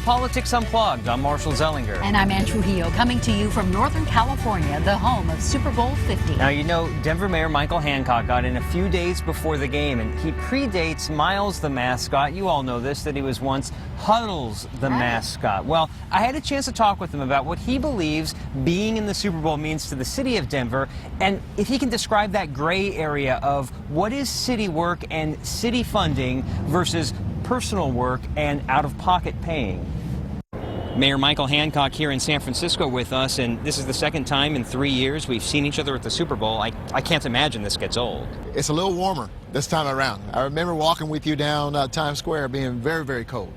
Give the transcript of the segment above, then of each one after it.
Politics Unplugged. I'm Marshall Zellinger. And I'm Ann Trujillo, coming to you from Northern California, the home of Super Bowl 50. Now, you know, Denver Mayor Michael Hancock got in a few days before the game, and he predates Miles the Mascot. You all know this, that he was once Huddles the Mascot. Well, I had a chance to talk with him about what he believes being in the Super Bowl means to the city of Denver, and if he can describe that gray area of what is city work and city funding versus personal work and out-of-pocket paying. Mayor Michael Hancock here in San Francisco with us, and this is the second time in 3 years we've seen each other at the Super Bowl. I can't imagine this gets old. It's a little warmer this time around. I remember walking with you down Times Square being very, very cold.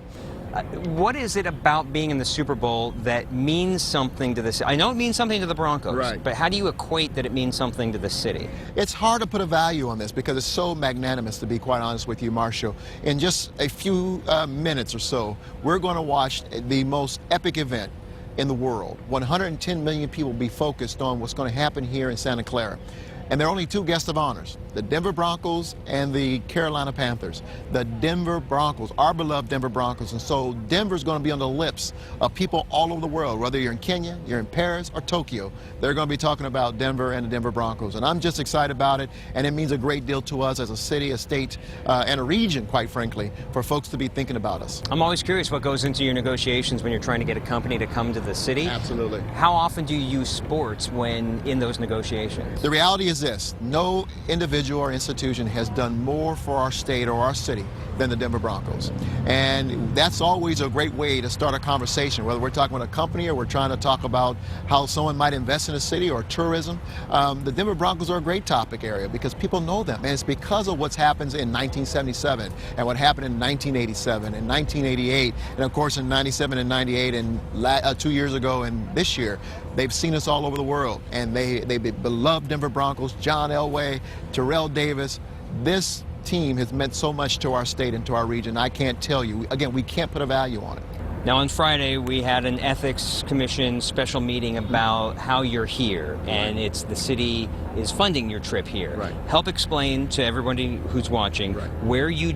What is it about being in the Super Bowl that means something to the city? I know it means something to the Broncos, right, but how do you equate that it means something to the city? It's hard to put a value on this because it's so magnanimous, to be quite honest with you, Marshall. In just a few minutes or so, we're going to watch the most epic event in the world. 110 million people will be focused on what's going to happen here in Santa Clara. And there are only two guests of honors, the Denver Broncos and the Carolina Panthers. The Denver Broncos, our beloved Denver Broncos. And so Denver's going to be on the lips of people all over the world, whether you're in Kenya, you're in Paris, or Tokyo. They're going to be talking about Denver and the Denver Broncos. And I'm just excited about it, and it means a great deal to us as a city, a state, and a region, quite frankly, for folks to be thinking about us. I'm always curious what goes into your negotiations when you're trying to get a company to come to the city. Absolutely. How often do you use sports when in those negotiations? The reality is this: no individual or institution has done more for our state or our city than the Denver Broncos. And that's always a great way to start a conversation, whether we're talking about a company or we're trying to talk about how someone might invest in a city or tourism. The Denver Broncos are a great topic area because people know them, and it's because of what's happened in 1977 and what happened in 1987 and 1988, and of course in 97 and 98 and 2 years ago and this year. They've seen us all over the world, and they beloved Denver Broncos, John Elway, Terrell Davis. This team has meant so much to our state and to our region. I can't tell you. Again, we can't put a value on it. Now, on Friday, we had an Ethics Commission special meeting about how you're here, and it's the city is funding your trip here. Right. Help explain to everybody who's watching where you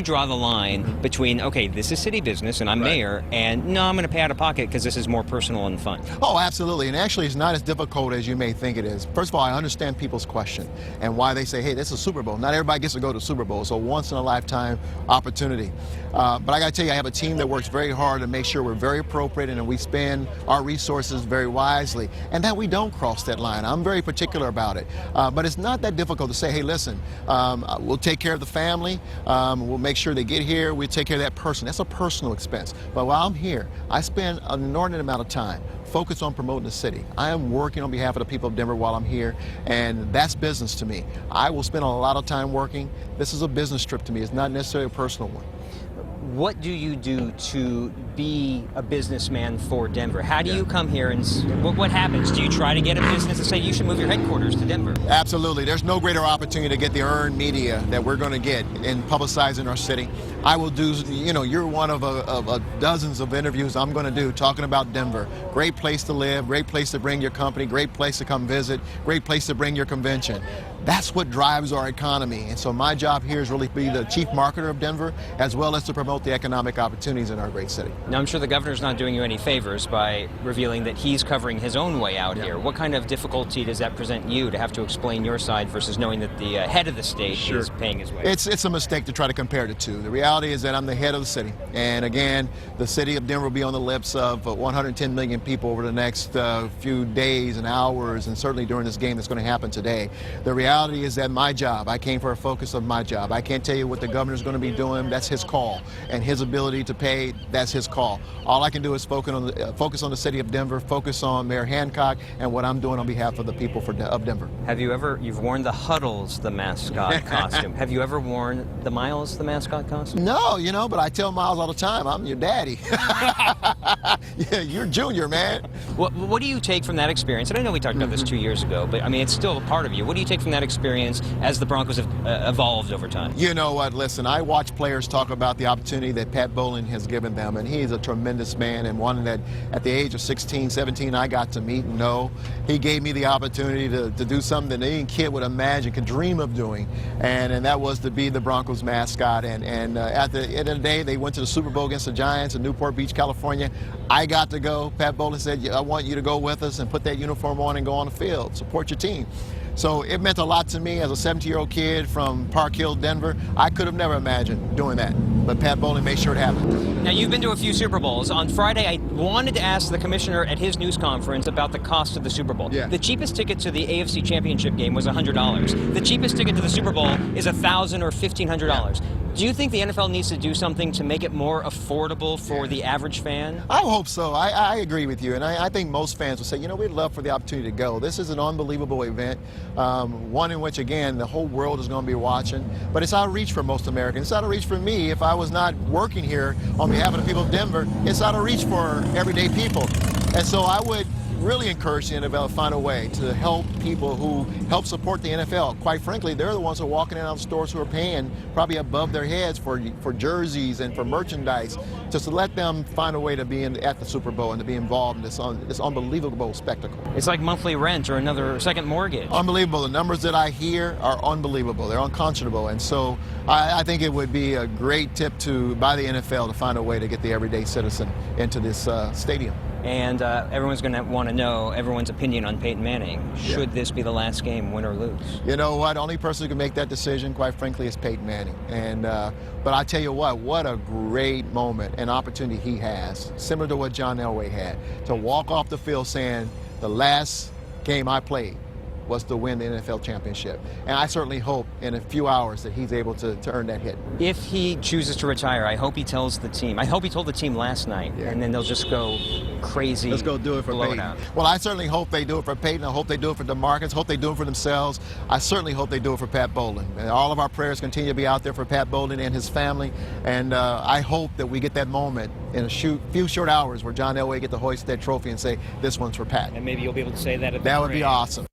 draw the line between, okay, this is city business and I'm mayor, and no, I'm going to pay out of pocket because this is more personal and fun. Oh, absolutely. And actually, it's not as difficult as you may think it is. First of all, I understand people's question and why they say, hey, this is a Super Bowl. Not everybody gets to go to Super Bowl. It's a once-in-a-lifetime opportunity. But I got to tell you, I have a team that works very hard to make sure we're very appropriate and we spend our resources very wisely and that we don't cross that line. I'm very particular about it. But it's not that difficult to say, hey, listen, we'll take care of the family. We'll make sure they get here. We'll take care of that person. That's a personal expense. But while I'm here, I spend an inordinate amount of time focused on promoting the city. I am working on behalf of the people of Denver while I'm here, and that's business to me. I will spend a lot of time working. This is a business trip to me. It's not necessarily a personal one. What do you do to be a businessman for Denver? How do you come here and what happens? Do you try to get a business and say you should move your headquarters to Denver? Absolutely. There's no greater opportunity to get the earned media that we're going to get in publicizing our city. I will do, you know, you're one of dozens of interviews I'm going to do talking about Denver. Great place to live, great place to bring your company, great place to come visit, great place to bring your convention. That's what drives our economy. And so my job here is really to be the chief marketer of Denver, as well as to promote the economic opportunities in our great city. Now, I'm sure the governor's not doing you any favors by revealing that he's covering his own way out here. What kind of difficulty does that present you to have to explain your side versus knowing that the head of the state is paying his way? It's a mistake to try to compare the two. The reality is that I'm the head of the city. And again, the city of Denver will be on the lips of 110 million people over the next few days and hours, and certainly during this game that's going to happen today. The reality is that my job, I came for a focus of my job. I can't tell you what the governor's going to be doing. That's his call. And his ability to pay, that's his call. All I can do is focus on the city of Denver, focus on Mayor Hancock, and what I'm doing on behalf of the people of Denver. You've worn the Huddles the Mascot costume. Have you ever worn the Miles the Mascot costume? No, you know, but I tell Miles all the time, I'm your daddy. Yeah, you're Junior, man. What do you take from that experience? And I know we talked about this 2 years ago, but I mean, it's still a part of you. What do you take from that experience as the Broncos have evolved over time? You know what, listen, I watch players talk about the opportunity opportunity that Pat Bowlen has given them, and he is a tremendous man, and one that at the age of 16, 17, I got to meet and know. He gave me the opportunity to do something that any kid would imagine, could dream of doing, and that was to be the Broncos mascot. And at the end of the day, they went to the Super Bowl against the Giants in Newport Beach, California. I got to go. Pat Bowlen said, I want you to go with us and put that uniform on and go on the field, support your team. So it meant a lot to me as a 17-year-old kid from Park Hill, Denver. I could have never imagined doing that, but Pat Bowlen made sure it happened. Now, you've been to a few Super Bowls. On Friday, I wanted to ask the commissioner at his news conference about the cost of the Super Bowl. Yeah. The cheapest ticket to the AFC Championship game was $100. The cheapest ticket to the Super Bowl is $1,000 or $1,500. Do you think the NFL needs to do something to make it more affordable for the average fan? I hope so. I agree with you, and I think most fans will say, we'd love for the opportunity to go. This is an unbelievable event, one in which, again, the whole world is going to be watching, but it's out of reach for most Americans. It's out of reach for me. If I was not working here on behalf of the people of Denver, it's out of reach for everyday people. And so I would really encourage the NFL to find a way to help people who help support the NFL. Quite frankly, they're the ones who are walking in the stores who are paying probably above their heads for jerseys and for merchandise, just to let them find a way to be at the Super Bowl and to be involved in this unbelievable spectacle. It's like monthly rent or another second mortgage. Unbelievable. The numbers that I hear are unbelievable. They're unconscionable. And so I think it would be a great tip by the NFL to find a way to get the everyday citizen into this stadium. And everyone's going to want to know everyone's opinion on Peyton Manning. Should this be the last game, win or lose? You know what? The only person who can make that decision, quite frankly, is Peyton Manning. And but I tell you what a great moment and opportunity he has, similar to what John Elway had, to walk off the field saying, the last game I played was to win the NFL championship. And I certainly hope in a few hours that he's able to earn that hit. If he chooses to retire, I hope he tells the team. I hope he told the team last night, and then they'll just go crazy. Let's go do it for Peyton. Out. Well, I certainly hope they do it for Peyton. I hope they do it for DeMarcus. Hope they do it for themselves. I certainly hope they do it for Pat Bowlen. And all of our prayers continue to be out there for Pat Bowlen and his family. And I hope that we get that moment in a few short hours where John Elway get to hoist that trophy and say, this one's for Pat. And maybe you'll be able to say that at the That would be awesome.